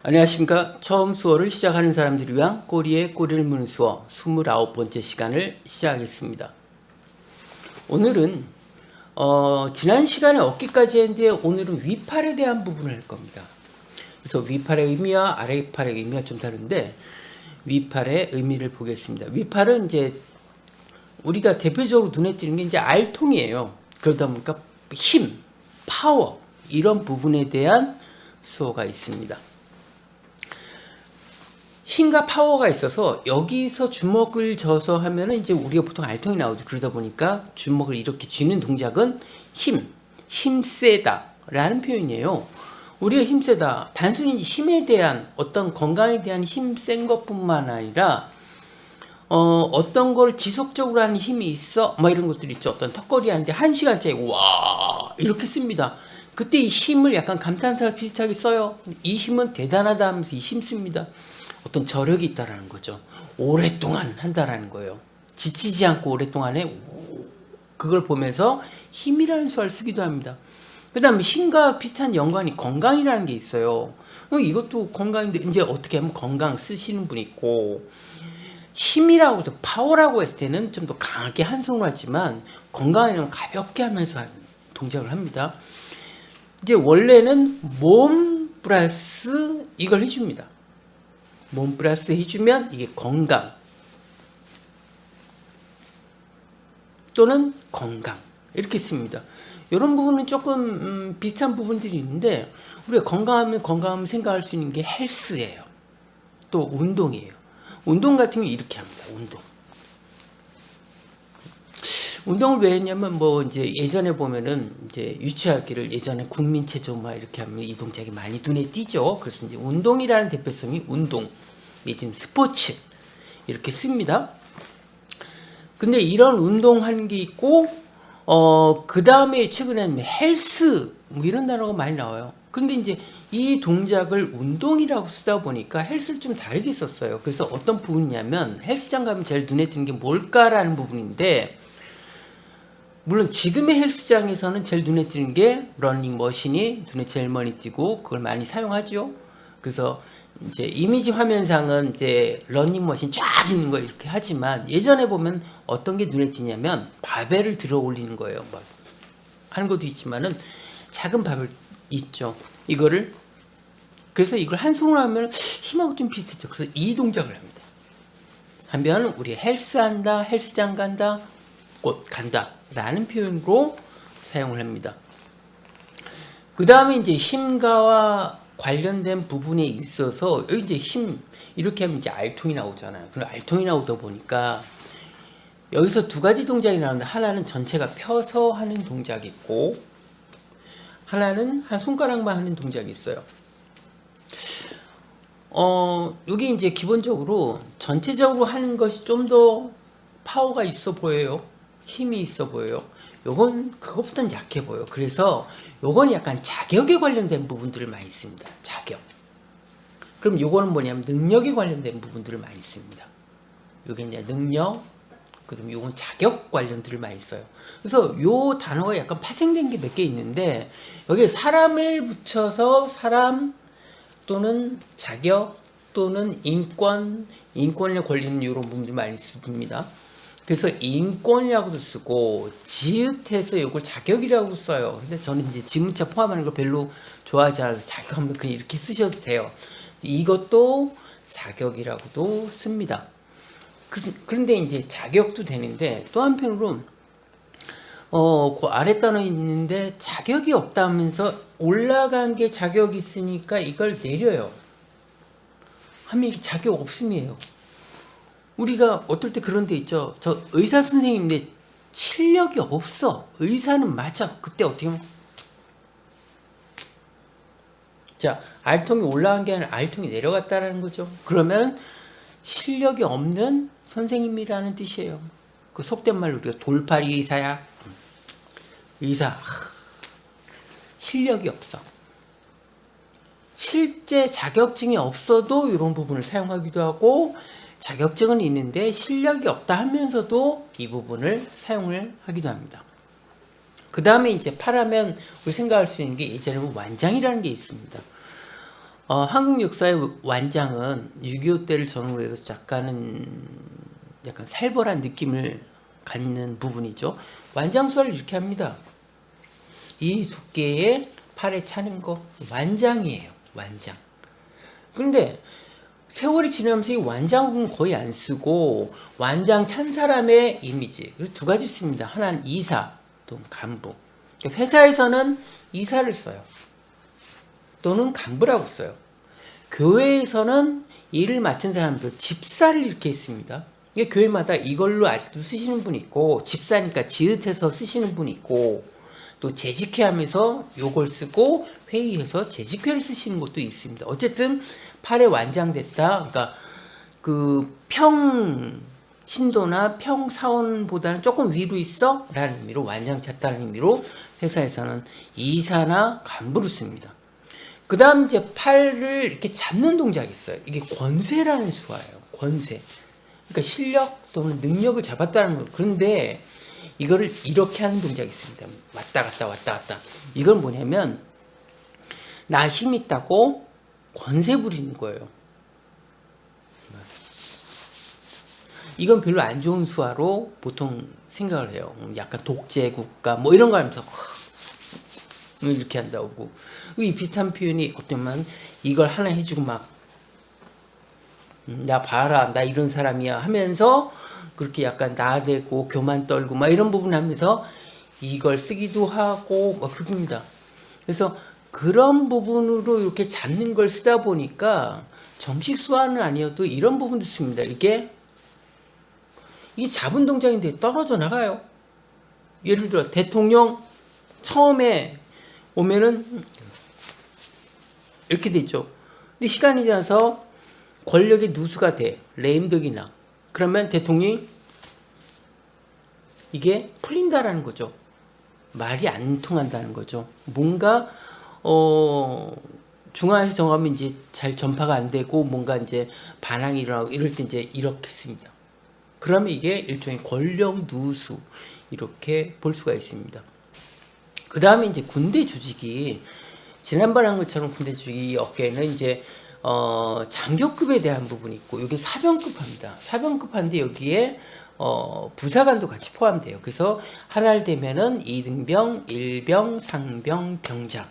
안녕하십니까. 처음 수어를 시작하는 사람들을 위한 꼬리에 꼬리를 무는 수어 29번째 시간을 시작하겠습니다. 오늘은 지난 시간에 어깨까지 했는데 오늘은 위팔에 대한 부분을 할 겁니다. 그래서 위팔의 의미와 아래팔의 의미가 좀 다른데 위팔의 의미를 보겠습니다. 위팔은 이제 우리가 대표적으로 눈에 띄는 게 이제 알통이에요. 그러다 보니까 힘, 파워 이런 부분에 대한 수어가 있습니다. 힘과 파워가 있어서 여기서 주먹을 져서 하면은 이제 우리가 보통 알통이 나오죠. 그러다 보니까 주먹을 이렇게 쥐는 동작은 힘세다 라는 표현이에요. 우리가 힘세다, 단순히 힘에 대한 어떤 건강에 대한 힘센 것뿐만 아니라 어떤 걸 지속적으로 하는 힘이 있어 뭐 이런 것들 있죠. 어떤 턱걸이 하는데 1시간짜리 와 이렇게 씁니다. 그때 이 힘을 약간 감탄사 비슷하게 써요. 이 힘은 대단하다 하면서 이 힘 씁니다. 어떤 저력이 있다라는 거죠. 오랫동안 한다라는 거예요. 지치지 않고 오랫동안 해. 그걸 보면서 힘이라는 수를 쓰기도 합니다. 그 다음에 힘과 비슷한 연관이 건강이라는 게 있어요. 이것도 건강인데 이제 어떻게 하면 건강 쓰시는 분이 있고, 힘이라고 해서 파워라고 했을 때는 좀 더 강하게 한 손으로 하지만 건강에는 가볍게 하면서 동작을 합니다. 이제 원래는 몸 플러스 이걸 해줍니다. 몸 플러스 해주면 이게 건강 또는 건강 이렇게 씁니다. 이런 부분은 조금 비슷한 부분들이 있는데 우리가 건강하면 생각할 수 있는 게 헬스예요. 또 운동이에요. 운동 같은 게 이렇게 합니다. 운동을 왜 했냐면 뭐 이제 예전에 보면은 이제 유치하기를 예전에 국민체조 막 이렇게 하면 이 동작이 많이 눈에 띄죠. 그래서 이제 운동이라는 대표성이 운동, 예전 스포츠 이렇게 씁니다. 근데 이런 운동하는 게 있고 그 다음에 최근에는 헬스 뭐 이런 단어가 많이 나와요. 근데 이제 이 동작을 운동이라고 쓰다 보니까 헬스를 좀 다르게 썼어요. 그래서 어떤 부분이냐면 헬스장 가면 제일 눈에 띄는 게 뭘까라는 부분인데, 물론 지금의 헬스장에서는 제일 눈에 띄는 게 러닝머신이 눈에 제일 많이 띄고 그걸 많이 사용하죠. 그래서 이제 이미지 화면상은 이제 러닝머신 쫙 있는 거 이렇게 하지만 예전에 보면 어떤 게 눈에 띄냐면 바벨을 들어 올리는 거예요. 막 하는 것도 있지만은 작은 바벨 있죠. 그래서 이걸 한 손으로 하면 힘하고 좀 비슷했죠. 그래서 이 동작을 합니다. 하면 우리 헬스한다, 헬스장 간다, 꽃 간다 라는 표현으로 사용을 합니다. 그 다음에 이제 힘과 관련된 부분에 있어서 여기 이제 힘 이렇게 하면 이제 알통이 나오잖아요. 그럼 알통이 나오다 보니까 여기서 두 가지 동작이 나오는데 하나는 전체가 펴서 하는 동작이 있고 하나는 한 손가락만 하는 동작이 있어요. 여기 이제 기본적으로 전체적으로 하는 것이 좀 더 파워가 있어 보여요. 힘이 있어 보여요. 요건 그것보다는 약해 보여요. 그래서 요건 약간 자격에 관련된 부분들을 많이 씁니다. 자격. 그럼 요거는 뭐냐면 능력에 관련된 부분들을 많이 씁니다. 요게 이제 능력, 그다음에 요건 자격 관련들을 많이 써요. 그래서 요 단어가 약간 파생된 게 몇 개 있는데 여기에 사람을 붙여서 사람 또는 자격 또는 인권에 걸리는 이런 부분들 많이 씁니다. 그래서 인권이라고도 쓰고 지읒해서 이걸 자격이라고 써요. 근데 저는 이제 지문자 포함하는 걸 별로 좋아하지 않아서 자격하면 그냥 이렇게 쓰셔도 돼요. 이것도 자격이라고도 씁니다. 그런데 이제 자격도 되는데 또 한편으로 그 아래 단어 있는데 자격이 없다면서 올라간 게 자격이 있으니까 이걸 내려요. 하면 이게 자격 없음이에요. 우리가 어떨 때 그런 데 있죠. 저 의사 선생님인데 실력이 없어. 의사는 맞아. 그때 어떻게 하면 자, 알통이 올라간 게 아니라 알통이 내려갔다라는 거죠. 그러면 실력이 없는 선생님이라는 뜻이에요. 그 속된 말로 우리가 돌팔이 의사야. 의사 실력이 없어. 실제 자격증이 없어도 이런 부분을 사용하기도 하고 자격증은 있는데 실력이 없다 하면서도 이 부분을 사용을 하기도 합니다. 그 다음에 이제 팔하면 우리 생각할 수 있는 게 예전에 완장이라는 게 있습니다. 한국 역사의 완장은 6.25 때를 전후로 해서 약간 살벌한 느낌을 갖는 부분이죠. 완장수화를 이렇게 합니다. 이 두께의 팔에 차는 거 완장이에요. 완장. 그런데 세월이 지나면서 이 완장은 거의 안 쓰고 완장 찬 사람의 이미지 두 가지 씁니다. 하나는 이사 또는 간부. 회사에서는 이사를 써요. 또는 간부라고 써요. 교회에서는 일을 맡은 사람들 집사를 이렇게 했습니다. 이게 교회마다 이걸로 아직도 쓰시는 분이 있고 집사니까 지읒해서 쓰시는 분이 있고 또 재직회하면서 요걸 쓰고 회의해서 재직회를 쓰시는 것도 있습니다. 어쨌든 팔에 완장됐다. 그러니까 그 평신도나 평사원보다는 조금 위로 있어 라는 의미로 완장 찼다는 의미로 회사에서는 이사나 간부를 씁니다. 그 다음 이제 팔을 이렇게 잡는 동작이 있어요. 이게 권세라는 수화예요. 권세. 그러니까 실력 또는 능력을 잡았다는 거. 그런데 이거를 이렇게 하는 동작이 있습니다. 왔다 갔다 왔다 갔다. 이건 뭐냐면 나 힘 있다고 권세 부리는 거예요. 이건 별로 안 좋은 수화로 보통 생각을 해요. 약간 독재 국가 뭐 이런 거 하면서 이렇게 한다고. 이 비슷한 표현이 어쩌면 이걸 하나 해주고 막 나 봐라 나 이런 사람이야 하면서 그렇게 약간 나대고 교만 떨고 막 이런 부분 하면서 이걸 쓰기도 하고 막 그럽니다. 그래서 그런 부분으로 이렇게 잡는 걸 쓰다 보니까 정식 수화는 아니어도 이런 부분도 씁니다. 이게 잡은 동작인데 떨어져 나가요. 예를 들어 대통령 처음에 오면은 이렇게 되죠. 근데 시간이 지나서 권력의 누수가 돼. 레임덕이 나. 그러면 대통령이 이게 풀린다라는 거죠. 말이 안 통한다는 거죠. 뭔가 중앙에서 정하면 이제 잘 전파가 안 되고 뭔가 이제 반항이 일어나고 이럴 때 이제 이렇게 씁니다. 그러면 이게 일종의 권력 누수 이렇게 볼 수가 있습니다. 그 다음에 이제 군대 조직이 지난번에 한 것처럼 군대 조직이 어깨에는 이제 장교급에 대한 부분이 있고 여기 사병급합니다. 사병급한데 여기에 부사관도 같이 포함돼요. 그래서 하나를 되면은 2등병, 1병, 상병, 병장.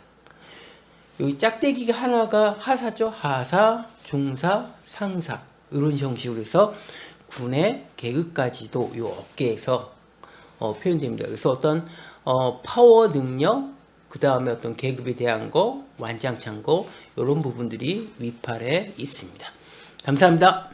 여기 짝대기가 하나가 하사죠. 하사, 중사, 상사 이런 형식으로 해서 군의 계급까지도 이 어깨에서 표현됩니다. 그래서 어떤 파워 능력 그 다음에 어떤 계급에 대한 거 완장찬 거 이런 부분들이 위팔에 있습니다. 감사합니다.